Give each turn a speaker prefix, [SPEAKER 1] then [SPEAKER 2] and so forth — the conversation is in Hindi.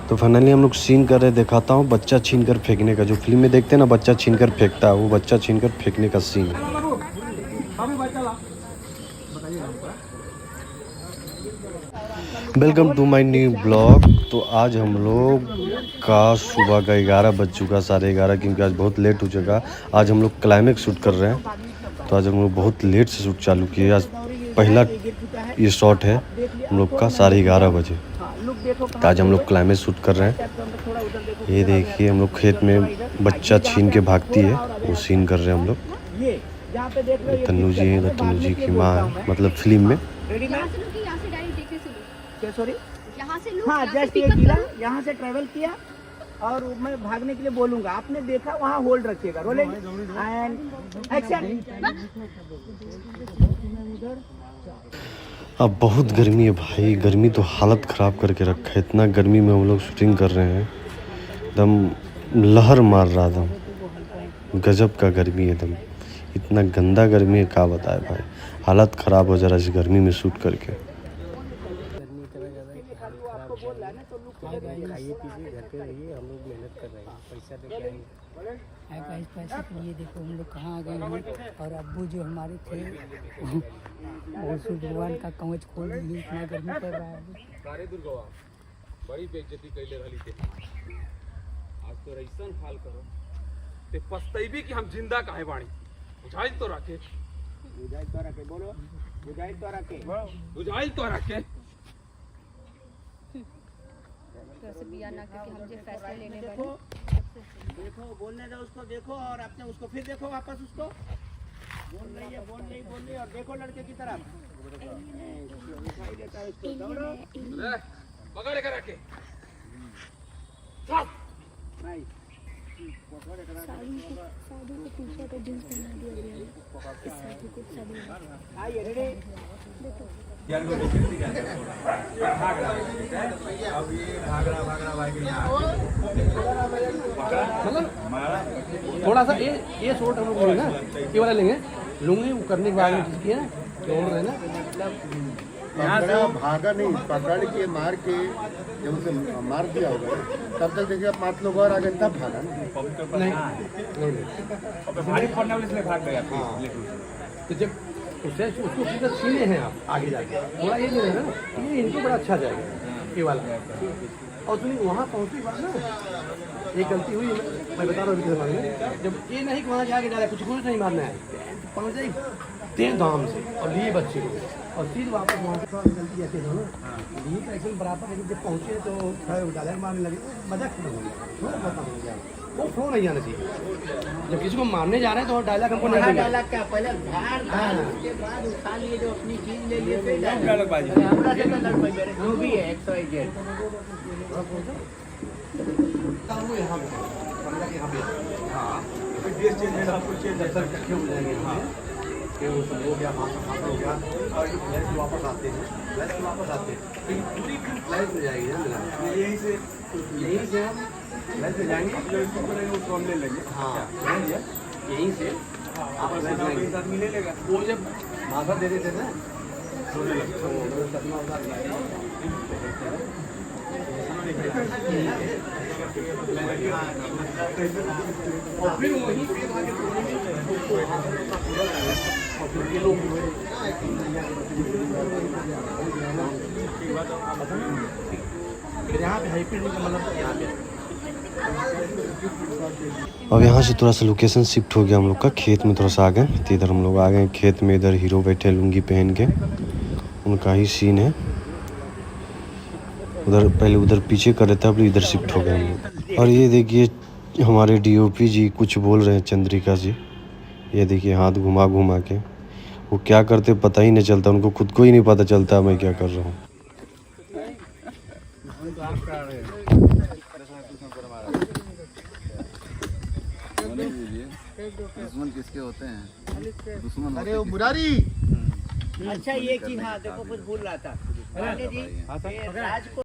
[SPEAKER 1] तो फाइनली हम लोग सीन कर रहे, दिखाता हूँ बच्चा छीन कर फेंकने का। जो फिल्म में देखते हैं ना, बच्चा छीन कर फेंकता है, वो बच्चा छीन कर फेंकने का सीन है। Welcome to my new blog. तो आज हम लोग का सुबह का 11 बज चुका, 11:30, क्योंकि आज बहुत लेट हो चुका। आज हम लोग क्लाइमेक्स शूट कर रहे हैं, तो आज हम लोग बहुत लेट से शूट चालू किए। आज पहला ये शॉट है हम लोग का 11:30 बजे। तो आज हम लोग क्लाइमेक्स शूट कर रहे हैं। ये देखिए, हम लोग खेत में बच्चा छीन के भागती है, वो सीन कर रहे हैं हम लोग। तन्नू जी है, तन्नू जी की माँ है, मतलब फिल्म में।
[SPEAKER 2] सॉरी, हाँ जस्ट ये गिरा, यहाँ से ट्रेवल किया और मैं भागने के लिए बोलूँगा, आपने देखा वहाँ होल्ड रखिएगा, रोलिंग एंड एक्शन।
[SPEAKER 1] अब बहुत गर्मी है भाई, गर्मी तो हालत ख़राब करके रखा है। इतना गर्मी में हम लोग शूटिंग कर रहे हैं, एकदम लहर मार रहा, एकदम गजब का गर्मी है, एकदम इतना गंदा गर्मी है, क्या बताए भाई। हालत ख़राब हो जा रहा है इस गर्मी में शूट करके।
[SPEAKER 3] खाइए पीजिए, घर पे रहिए, हम लोग मेहनत कर रहे हैं, पैसा लेके आएंगे। पैसे के लिए देखो हम लोग कहाँ आ गए हैं। और अब्बू जो हमारे थे वो सूर्य भगवान का कवच खोल दिए, इतना गर्मी पड़ रहा है।
[SPEAKER 4] सारे दुर्गवा बड़ी बेइज्जती कैले वाली थे। आज तो रईसन हाल करो ते पछतैबी कि हम जिंदा काहे बाणी। बुझाई तो रखे,
[SPEAKER 2] बोलो, बुझाई तो रखे,
[SPEAKER 4] बुझाई तो रखे।
[SPEAKER 5] से बिया ना करके हम जो फैसले लेने
[SPEAKER 2] देखो, देखो बोलने दो उसको, देखो और अपने उसको फिर देखो वापस उसको। बोल रही है, बोल रही और देखो लड़के की तरफ। दिखाई देता है उसको, दौड़ो,
[SPEAKER 4] पकड़ के रखे।
[SPEAKER 2] नहीं
[SPEAKER 5] शादी के पीछे तो जींस बना दिया गया है। शादी को शादी
[SPEAKER 2] आइए, रेडी।
[SPEAKER 6] थोड़ा सा ये शॉट हम लोग लेंगे ना, ये वाला लेंगे, लूंगी वो करने के बाद में किसकी है छोड़ रहे ना।
[SPEAKER 7] भागा नहीं, पकड़ के मार के जब उसे मार दिया होगा तब तक देखिए 5 लोग और आ गए, तब भागा ना।
[SPEAKER 4] भारी पड़ने वाले इसलिए भाग गया।
[SPEAKER 6] तो जब उसको सीधा छीने हैं आप आगे जाके, थोड़ा ये ले लेना, ये इनको बड़ा अच्छा जाएगा ये वाला। और सुनिए वहाँ पहुँची बात ना, एक गलती हुई, मैं बता रहा हूँ बारे में। जब ये नहीं कि वहाँ जाके जा रहा है, कुछ नहीं मारना है, पहुँच जाए तेज दाम से और लिए बच्चे को, और फिर वापस वहाँ से गलती ऐसे हो ना, लिए तो एक्शन बराबर। लेकिन जब पहुँचे तो डायरेक्ट मारने लगे, मजाक खत्म हो गया, वो फ्लो नहीं जाना चाहिए। जब किसी को मारने जा रहे हैं तो डायलॉग हमको नहीं देना।
[SPEAKER 2] डायलॉग क्या, पहले धार धार, उसके बाद उठा लिए जो अपनी चीज ले लिए, फिर डायलॉग बाजी। हमरा से तो लड़ मेरे जो भी है 101।
[SPEAKER 6] वो यहाँ पे हाँ,
[SPEAKER 4] ड्रेस चेंज है, आपको चेंज है,
[SPEAKER 6] सर इकट्ठे हो जाएंगे यहाँ पे, वो सब हो गया, भाषा हो गया, और जो फ्लैश वापस आते हैं, फिर पूरी फिल्म फ्लैश हो जाएगी ना।
[SPEAKER 4] यहीं से
[SPEAKER 6] हम फ्लैश हो जाएंगे,
[SPEAKER 4] जो इसको करेंगे उसको हम ले लेंगे।
[SPEAKER 6] हाँ यहीं से आप
[SPEAKER 4] साथ मिले लेगा।
[SPEAKER 6] वो जब भाषा दे देते ना, फिर वहीं यहाँ पे हाईपीड का मतलब यहाँ पे।
[SPEAKER 1] अब यहाँ से थोड़ा सा लोकेशन शिफ्ट हो गया हम लोग का, खेत में थोड़ा सा आ गए। तो इधर हम लोग आ गए खेत में, इधर हीरो बैठे लुंगी पहन के, उनका ही सीन है। उधर पहले उधर पीछे कर रहे थे, अब इधर शिफ्ट हो गए हम लोग। और ये देखिए हमारे डीओपी जी कुछ बोल रहे हैं, चंद्रिका जी। ये देखिए हाथ घुमा घुमा के, वो क्या करते पता ही नहीं चलता, उनको खुद को ही नहीं पता चलता मैं क्या कर रहा हूँ।
[SPEAKER 7] दुश्मन किसके होते हैं? दुश्मन
[SPEAKER 2] अरे वो मुरारी। अच्छा ये चीज, हाँ देखो कुछ भूल रहा था। जी, राज को